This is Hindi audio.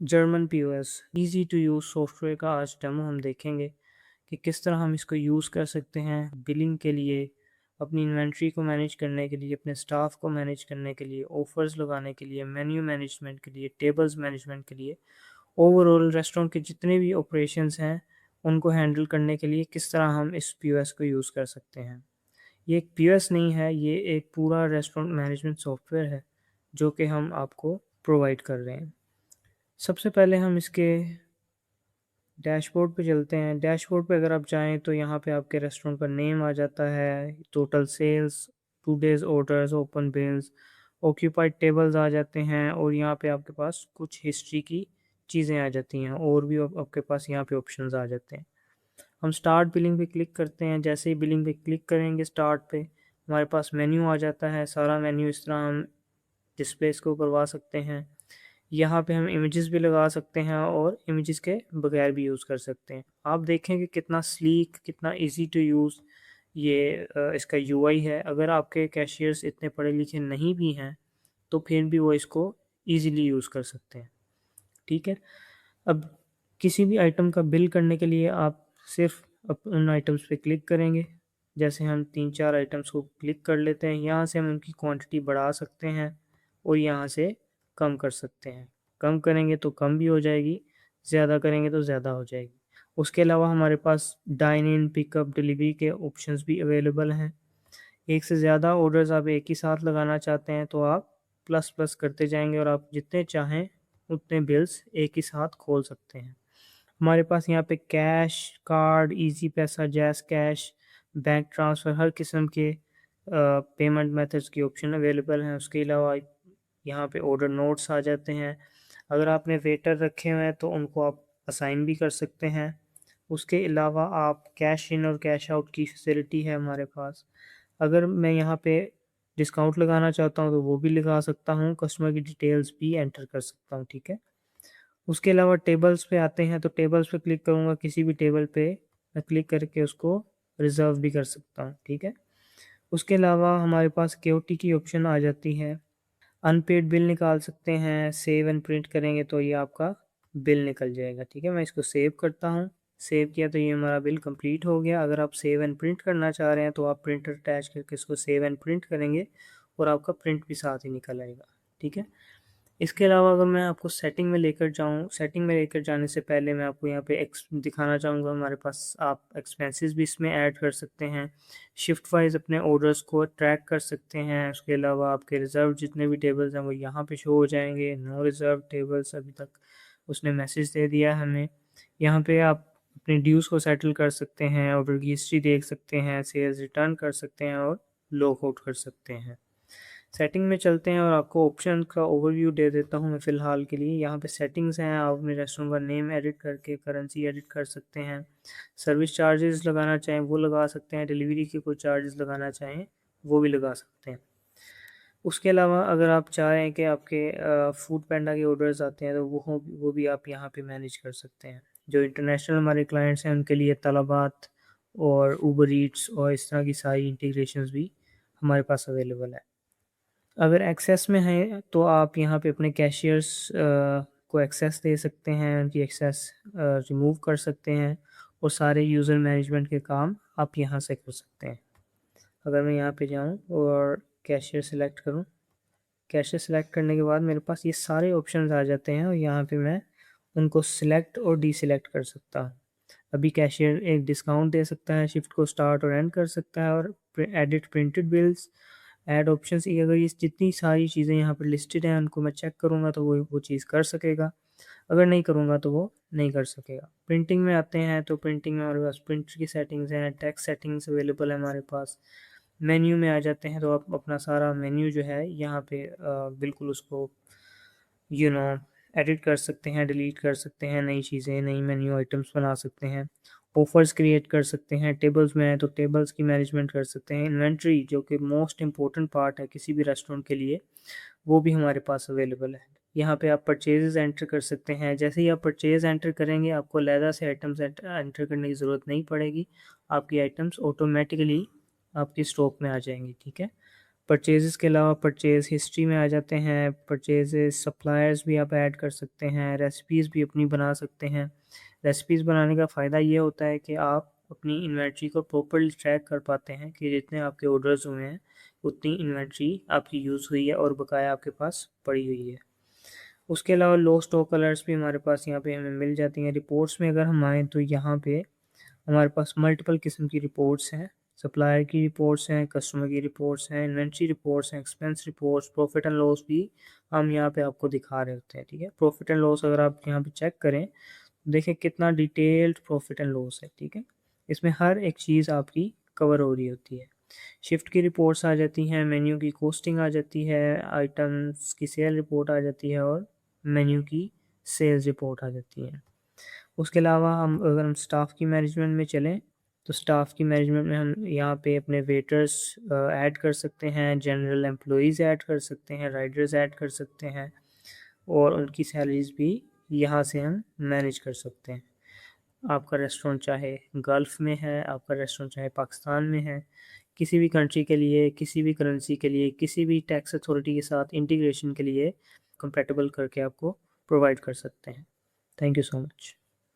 German POS easy to use software का आज डेमो हम देखेंगे कि किस तरह हम इसको यूज़ कर सकते हैं बिलिंग के लिए, अपनी इन्वेंट्री को मैनेज करने के लिए, अपने स्टाफ को मैनेज करने के लिए, ऑफ़र्स लगाने के लिए, मेन्यू मैनेजमेंट के लिए, टेबल्स मैनेजमेंट के लिए, ओवरऑल रेस्टोरेंट के जितने भी ऑपरेशंस हैं उनको हैंडल करने के लिए किस तरह हम इस पीओएस को यूज़ कर सकते हैं। ये एक पीओएस नहीं है, ये एक पूरा रेस्टोरेंट मैनेजमेंट सॉफ्टवेयर है जो कि हम आपको प्रोवाइड कर रहे हैं। सबसे पहले हम इसके डैशबोर्ड पे चलते हैं। डैशबोर्ड पे अगर आप जाएँ तो यहाँ पे आपके रेस्टोरेंट का नेम आ जाता है, total sales, today's orders, open bills, occupied tables आ जाते हैं और यहाँ पे आपके पास कुछ हिस्ट्री की चीज़ें आ जाती हैं और भी आपके पास यहाँ पे ऑप्शंस आ जाते हैं। हम स्टार्ट बिलिंग पे क्लिक करते हैं। जैसे ही बिलिंग पे क्लिक करेंगे स्टार्ट पे, हमारे पास मेन्यू आ जाता है। सारा मेन्यू इस तरह हम डिस्प्लेस को करवा सकते हैं। यहाँ पे हम इमेजेस भी लगा सकते हैं और इमेजेस के बगैर भी यूज़ कर सकते हैं। आप देखेंगे कितना स्लीक, कितना इजी टू यूज़ ये इसका यूआई है। अगर आपके कैशियर्स इतने पढ़े लिखे नहीं भी हैं तो फिर भी वो इसको इजीली यूज़ कर सकते हैं। ठीक है। अब किसी भी आइटम का बिल करने के लिए आप सिर्फ उन आइटम्स पे क्लिक करेंगे। जैसे हम 3-4 आइटम्स को क्लिक कर लेते हैं, यहाँ से हम उनकी क्वांटिटी बढ़ा सकते हैं और यहाँ से कम कर सकते हैं। कम करेंगे तो कम भी हो जाएगी, ज़्यादा करेंगे तो ज़्यादा हो जाएगी। उसके अलावा हमारे पास डाइन इन, पिकअप, डिलीवरी के ऑप्शंस भी अवेलेबल हैं। एक से ज़्यादा ऑर्डर्स आप एक ही साथ लगाना चाहते हैं तो आप प्लस प्लस करते जाएंगे और आप जितने चाहें उतने बिल्स एक ही साथ खोल सकते हैं। हमारे पास यहाँ पे कैश, कार्ड, इजी पैसा, जैज़ कैश, बैंक ट्रांसफ़र, हर किस्म के पेमेंट मेथड्स की ऑप्शन अवेलेबल हैं। उसके अलावा यहाँ पे ऑर्डर नोट्स आ जाते हैं। अगर आपने वेटर रखे हुए हैं तो उनको आप असाइन भी कर सकते हैं। उसके अलावा आप कैश इन और कैश आउट की फैसिलिटी है हमारे पास। अगर मैं यहाँ पे डिस्काउंट लगाना चाहता हूँ तो वो भी लगा सकता हूँ, कस्टमर की डिटेल्स भी एंटर कर सकता हूँ, ठीक है। उसके अलावा टेबल्स पे आते हैं तो टेबल्स पे क्लिक करूँगा, किसी भी टेबल पे मैं क्लिक करके उसको रिज़र्व भी कर सकता हूँ, ठीक है। उसके अलावा हमारे पास केओटी की ऑप्शन आ जाती है। अनपेड बिल निकाल सकते हैं, सेव एंड प्रिंट करेंगे तो ये आपका बिल निकल जाएगा, ठीक है। मैं इसको सेव करता हूँ। सेव किया तो ये हमारा बिल कंप्लीट हो गया। अगर आप सेव एंड प्रिंट करना चाह रहे हैं तो आप प्रिंटर अटैच करके इसको सेव एंड प्रिंट करेंगे और आपका प्रिंट भी साथ ही निकल आएगा, ठीक है। इसके अलावा अगर मैं आपको सेटिंग में लेकर जाऊँ, सेटिंग में लेकर जाने से पहले मैं आपको यहाँ पे एक्स दिखाना चाहूँगा। हमारे पास आप एक्सपेंसेस भी इसमें ऐड कर सकते हैं, शिफ्ट वाइज अपने ऑर्डर्स को ट्रैक कर सकते हैं। उसके अलावा आपके रिज़र्व जितने भी टेबल्स हैं वो यहाँ पे शो हो जाएंगे। नो रिज़र्व टेबल्स अभी तक उसने मैसेज दे दिया है हमें। यहाँ पे आप अपने ड्यूज़ को सेटल कर सकते हैं, ऑर्डर की हिस्ट्री देख सकते हैं, सेल्स रिटर्न कर सकते हैं और लॉग आउट कर सकते हैं। सेटिंग में चलते हैं और आपको ऑप्शन का ओवरव्यू दे देता हूँ मैं फ़िलहाल के लिए। यहाँ पे सेटिंग्स हैं, आप अपने रेस्टोरेंट का नेम एडिट करके करेंसी एडिट कर सकते हैं। सर्विस चार्जेस लगाना चाहें वो लगा सकते हैं, डिलीवरी के कोई चार्जेस लगाना चाहें वो भी लगा सकते हैं। उसके अलावा अगर आप चाह रहे हैं कि आपके फूड पैंडा के ऑर्डर्स आते हैं तो वो भी आप यहाँ पे मैनेज कर सकते हैं। जो इंटरनेशनल हमारे क्लाइंट्स हैं उनके लिए तलबात और ऊबर ईट्स और इस तरह की सारी इंटीग्रेशंस भी हमारे पास अवेलेबल है। अगर एक्सेस में है तो आप यहाँ पे अपने कैशियर्स को एक्सेस दे सकते हैं, उनकी एक्सेस रिमूव कर सकते हैं और सारे यूज़र मैनेजमेंट के काम आप यहाँ से कर सकते हैं। अगर मैं यहाँ पे जाऊँ और कैशियर सेलेक्ट करूँ, कैशियर सेलेक्ट करने के बाद मेरे पास ये सारे ऑप्शंस आ जाते हैं और यहाँ पे मैं उनको सिलेक्ट और डीसिलेक्ट कर सकता हूँ। अभी कैशियर एक डिस्काउंट दे सकता है, शिफ्ट को स्टार्ट और एंड कर सकता है और edit printed bills, add options, ये अगर ये जितनी सारी चीज़ें यहाँ पर लिस्टेड हैं उनको मैं चेक करूँगा तो वो चीज़ कर सकेगा। अगर नहीं करूँगा तो वो नहीं कर सकेगा। प्रिंटिंग में आते हैं तो प्रिंटिंग में हमारे पास प्रिंटर की सेटिंग्स हैं, टेक्स्ट सेटिंग्स अवेलेबल है हमारे पास। मेन्यू में आ जाते हैं तो आप अपना सारा मेन्यू जो है यहाँ पे बिल्कुल उसको नो एडिट कर सकते हैं, डिलीट कर सकते हैं, नई चीज़ें, नई मेन्यू आइटम्स बना सकते हैं, ऑफ़र्स क्रिएट कर सकते हैं। टेबल्स में है तो टेबल्स की मैनेजमेंट कर सकते हैं। इन्वेंट्री जो कि मोस्ट इम्पोर्टेंट पार्ट है किसी भी रेस्टोरेंट के लिए, वो भी हमारे पास अवेलेबल है। यहाँ पे आप परचेजेस एंटर कर सकते हैं। जैसे ही आप परचेज एंटर करेंगे आपको अलहदा से आइटम्स एंटर करने की ज़रूरत नहीं पड़ेगी। आपकी आइटम्स ऑटोमेटिकली आपकी स्टॉक में आ जाएंगी, ठीक है। परचेजेस के अलावा परचेज हिस्ट्री में आ जाते हैं, परचेजेस सप्लायर्स भी आप ऐड कर सकते हैं, रेसिपीज़ भी अपनी बना सकते हैं। रेसिपीज़ बनाने का फ़ायदा ये होता है कि आप अपनी इन्वेंट्री को प्रॉपर्ली ट्रैक कर पाते हैं कि जितने आपके ऑर्डर्स हुए हैं उतनी इन्वेंट्री आपकी यूज़ हुई है और बकाया आपके पास पड़ी हुई है। उसके अलावा लो स्टॉक अलर्ट्स भी हमारे पास यहाँ पे हमें मिल जाती हैं। रिपोर्ट्स में अगर हम आएँ तो यहाँ पे हमारे पास मल्टीपल किस्म की रिपोर्ट्स हैं। सप्लायर की रिपोर्ट्स हैं, कस्टमर की रिपोर्ट्स हैं, इन्वेंट्री रिपोर्ट्स हैं, expense reports, profit and loss भी हम यहाँ पे आपको दिखा रहे होते हैं, ठीक है। प्रॉफिट एंड लॉस अगर आप यहाँ पे चेक करें तो देखें कितना डिटेल्ड प्रॉफिट एंड लॉस है, ठीक है। इसमें हर एक चीज़ आपकी कवर हो रही होती है। शिफ्ट की रिपोर्ट्स आ जाती हैं, मेन्यू की कॉस्टिंग आ जाती है, आइटम्स की सेल रिपोर्ट आ जाती है और मेन्यू की सेल्स रिपोर्ट आ जाती है। उसके अलावा हम स्टाफ की मैनेजमेंट में चलें तो स्टाफ की मैनेजमेंट में हम यहाँ पे अपने वेटर्स ऐड कर सकते हैं, जनरल एम्प्लॉइज़ ऐड कर सकते हैं, राइडर्स ऐड कर सकते हैं और उनकी सैलरीज भी यहाँ से हम मैनेज कर सकते हैं। आपका रेस्टोरेंट चाहे गल्फ़ में है, आपका रेस्टोरेंट चाहे पाकिस्तान में है, किसी भी कंट्री के लिए, किसी भी करेंसी के लिए, किसी भी टैक्स अथॉरिटी के साथ इंटीग्रेशन के लिए कंपैटिबल करके आपको प्रोवाइड कर सकते हैं। Thank you so much.